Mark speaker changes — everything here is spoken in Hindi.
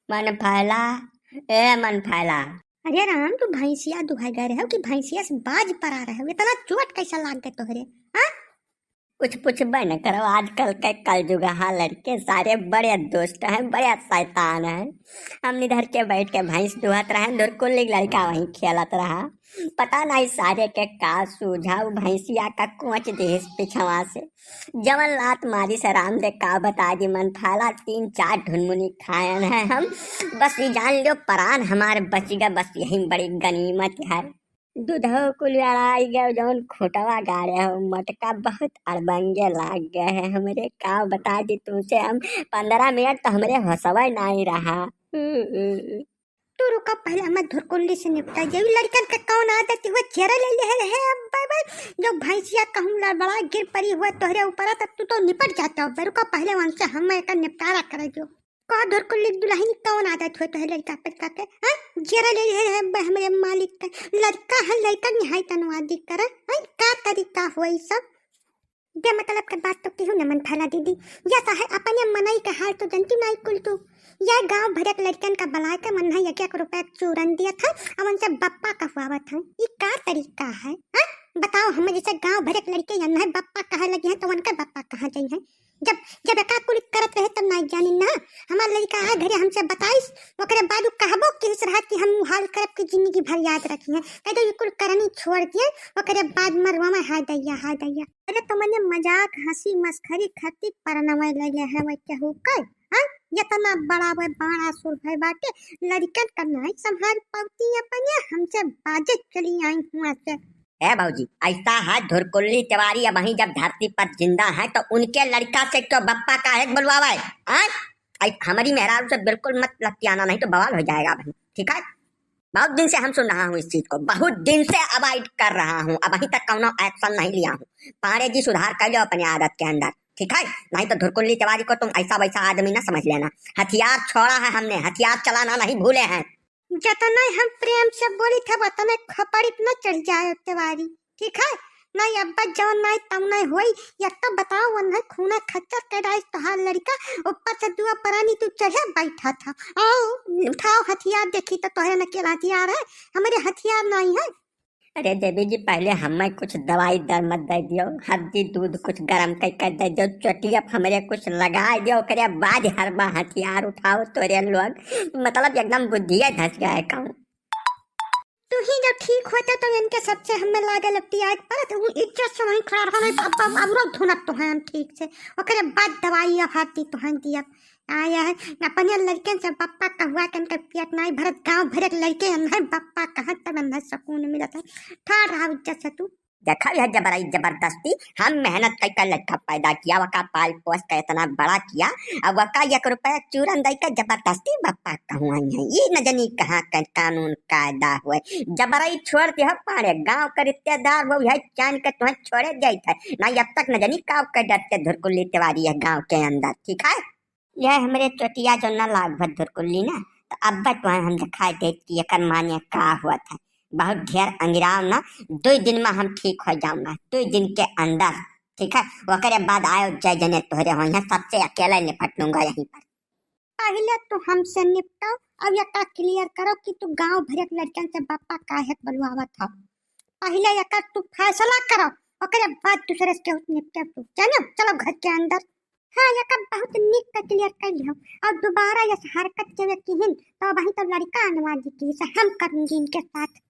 Speaker 1: मन फैला। ए मन फैला।
Speaker 2: अरे राम, तू भैंसिया दुहाई गए रहे हो कि भैंसिया से बाज पर आ रहे हो? इतना चोट कैसा लाग गए तोहरे? हाँ,
Speaker 1: कुछ पूछबे न करो। आजकल के कलयुग हाँ, लड़के सारे बड़े दुष्ट हैं, बड़े शैतान हैं। हम इधर के बैठ के भैंस दुहत रहे, दुरकुल्ली लड़का वहीं खेलत रहा। पता नहीं सारे के का सूझा उ भैंसिया का कोच देश पिछवा से जवन लात मारी से राम दे का बता दी। मन फैला 3-4 ढुनमुनी खायन है हम। बस ये जान लो परान हमारे बच गए, बस यही बड़ी गनीमत है। दूधो कुल लड़ाई गए जौन खोटवा गाड़े हो मटका बहुत अड़बंगे लाग गए हैं हमरे। का बता दी तुमसे हम 15 मिनट तो हमरे हंसवा नहीं रहा।
Speaker 2: तू रुका, पहले हमें धुरकुल्ली से निपटा जाए। लड़कन का कौन आदत हुआ चेहरा ले ले है अब बाय जो भैंसिया कहूँ लड़बड़ा गिर पड़ी हुआ तोहरे ऊपर तब तू तो निपट जाता हो। रुका, पहले उनसे हम एक निपटारा करे जो का धुरकुल्ली दुल्हन कौन आदत हुआ तोहरे लड़का पटका के? हाँ, जरा ले है हमारे मालिक का लड़का है, लड़का निहाई तनवादी करे। हाँ, का तरीका हुआ ये सब? बे मतलब के बात तो क्यों न मन फैला दीदी। या तो है अपने मनई का हाल तो जनती नहीं कुल तू। यह गांव भरक लड़कन का बला के मन है 1 रुपया चूरन दिया था अब उनसे बप्पा का हुआ था। ये का तरीका है? हाँ, बताओ हमें जैसे गांव भरक लड़के या नहीं बप्पा कहा लगे हैं तो उनका बप्पा कहाँ जाई है? जब जब एका कुल करत रहे तब नहीं जानी ना। हमार लड़का है घरे हमसे बताइस ओकरे बाद कहबो कि इस रात की हम हाल करब की जिंदगी भर याद रखी है। कह दो ये कुल करनी छोड़ दिए ओकरे बाद मरवा में हाय दैया। अरे तुमने मजाक हंसी मस्खरी खती परनवे लगे है वह केहू कर? हाँ, इतना बड़ा वे बाड़ा सुर भाई बाटे लड़कन का नहीं संभाल पाती अपने हमसे बाजे चली आई हुआ से।
Speaker 1: ए भाजी ऐसा है धुरकुल्ली तिवारी अब वहीं जब धरती पर जिंदा है तो उनके लड़का से तो बप्पा का है बुलवावा है। हमारी मेहरारू से बिल्कुल मत लतियाना नहीं तो बवाल हो जाएगा भाई, ठीक है? बहुत दिन से हम सुन रहा हूँ इस चीज को, बहुत दिन से अवॉइड कर रहा हूँ, अब अभी तक कौनो एक्शन नहीं लिया हूँ। पांडे जी सुधार कर लो अपनी आदत के अंदर, ठीक है? नहीं तो धुरकुल्ली तिवारी को तुम ऐसा वैसा आदमी ना समझ लेना। हथियार छोड़ा है हमने, हथियार चलाना नहीं भूले हैं।
Speaker 2: जतना हम प्रेम से बोली थे वतने खपड़ित न चढ़ जाए तिवारी, ठीक है? नहीं अब्बा जवन नहीं तम नहीं होई। या तो बताओ वन है खूना खच्चर के डाइस तोहार लड़का ऊपर से दुआ परानी तू चढ़े बैठा था। आओ उठाओ हथियार, देखी तो तोहरे न केला हथियार है, हमारे हथियार नहीं है।
Speaker 1: अरे देवी जी पहले हमें कुछ दवाई दर मत दे दियो, हल्दी दूध कुछ गरम कर दे दियो, चटिया हमरे कुछ लगा दियो, करे बाद हर बार हथियार उठाओ तोरे लोग। मतलब एकदम बुद्धिया धस गया है कहूँ।
Speaker 2: तू ही जब ठीक होते तो इनके सबसे हमें लागे लगती आज पर तो इज्जत से वहीं खड़ा रहना। अब अमरुद धुनत तो हैं हम ठीक से ओकरे बाद दवाई हाथी तो हैं दिया आया है अपने लड़के से बप्पा का हुआ के इनका पेट नहीं भरत। गांव भरत लड़के नहीं बप्पा कहा तब अंदर सुकून मिलता है। ठाड़ रहा इज्जत से तू
Speaker 1: देखा यह जबरदस्ती हम मेहनत कर लड़का पैदा किया, वका पाल पोस का इतना बड़ा किया, अब वका 1 रुपया चूरन दई का जबरदस्ती बप्पा कहूँ आई है। ये न जनी कहाँ का कानून कायदा हुए जबरई छोड़ दिया पारे गाँव का रिश्तेदार वो है जान के तुम्हें छोड़े जाए थे ना। अब तक न जनी काव के डरते धुरकुल्ली तिवारी है गाँव के अंदर, ठीक है? यह हमारे चोटिया जो न लागभत धुरकुल्ली ना तो अब तुम्हें हम दिखाई दे कि एक मान्य का हुआ था। बहुत ढेर अंगिराव ना, 2 दिन में हम ठीक हो जाऊंगा, 2 दिन के अंदर, ठीक है? वकरे बाद आयो जय जने तोहरे हो यहाँ सबसे अकेला निपट लूंगा यहीं पर।
Speaker 2: पहले तो हमसे निपटाओ अब यका क्लियर करो कि तू गांव भरक लड़कन से बप्पा काहे बुलवावा था। पहले यका तू फैसला करो ओकरे बाद दूसरे से निपटे तू जानो। चलो घर के अंदर। हाँ, यका बहुत नीक का क्लियर कर लियो और दोबारा यस हरकत के किहिन तो वहीं तो लड़का अनवादी की से हम करूंगी इनके साथ।